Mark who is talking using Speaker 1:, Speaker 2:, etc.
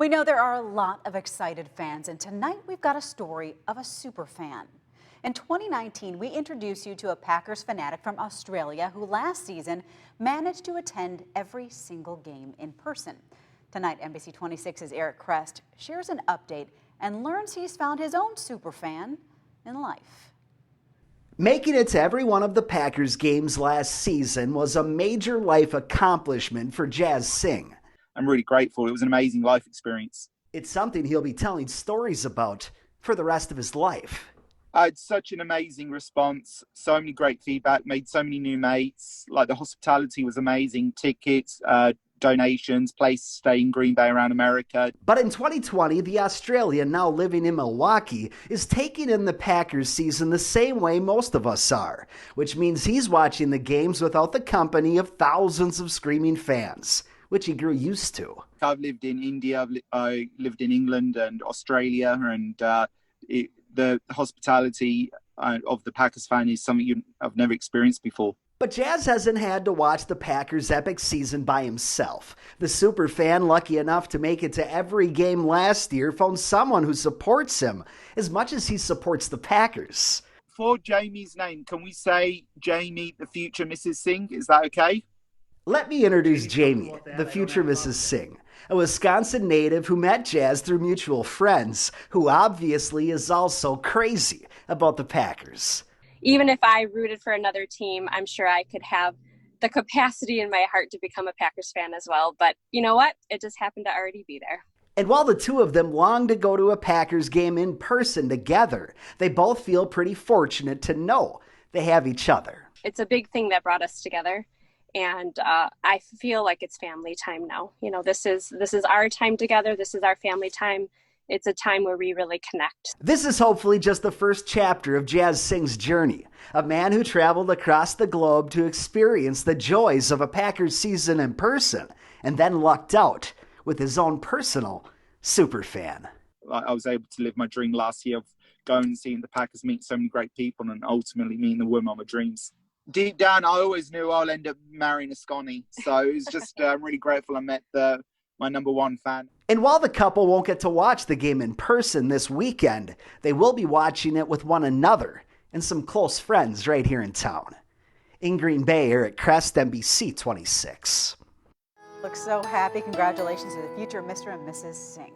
Speaker 1: We know there are a lot of excited fans, and tonight we've got a story of a super fan. In 2019, we introduced you to a Packers fanatic from Australia who last season managed to attend every single game in person. Tonight, NBC 26's Eric Crest shares an update and learns he's found his own super fan in life.
Speaker 2: Making it to every one of the Packers games last season was a major life accomplishment for Jazz Singh.
Speaker 3: I'm really grateful. It was an amazing life experience.
Speaker 2: It's something he'll be telling stories about for the rest of his life.
Speaker 3: I had such an amazing response, so many great feedback, made so many new mates. Like the hospitality was amazing, tickets, donations, place to stay in Green Bay around America.
Speaker 2: But in 2020, the Australian, now living in Milwaukee, is taking in the Packers season the same way most of us are, which means he's watching the games without the company of thousands of screaming fans, which he grew used to.
Speaker 3: I've lived in India, I lived in England and Australia, and the hospitality of the Packers fan is something I've never experienced before.
Speaker 2: But Jazz hasn't had to watch the Packers' epic season by himself. The superfan, lucky enough to make it to every game last year, found someone who supports him as much as he supports the Packers.
Speaker 3: For Jamie's name, can we say Jamie, the future Mrs. Singh? Is that okay?
Speaker 2: Let me introduce Jamie, the future Mrs. Singh, a Wisconsin native who met Jazz through mutual friends, who obviously is also crazy about the Packers.
Speaker 4: Even if I rooted for another team, I'm sure I could have the capacity in my heart to become a Packers fan as well. But you know what? It just happened to already be there.
Speaker 2: And while the two of them long to go to a Packers game in person together, they both feel pretty fortunate to know they have each other.
Speaker 4: It's a big thing that brought us together. And I feel like it's family time now. You know, this is our time together. This is our family time. It's a time where we really connect.
Speaker 2: This is hopefully just the first chapter of Jazz Singh's journey, a man who traveled across the globe to experience the joys of a Packers season in person and then lucked out with his own personal superfan.
Speaker 3: I was able to live my dream last year of going and seeing the Packers meet so many great people and ultimately meeting the woman of my dreams. Deep down, I always knew I'll end up marrying a Scotty. So it's just, I'm really grateful I met my number one fan.
Speaker 2: And while the couple won't get to watch the game in person this weekend, they will be watching it with one another and some close friends right here in town. In Green Bay, Eric Crest, NBC 26.
Speaker 1: Looks so happy. Congratulations to the future Mr. and Mrs. Singh.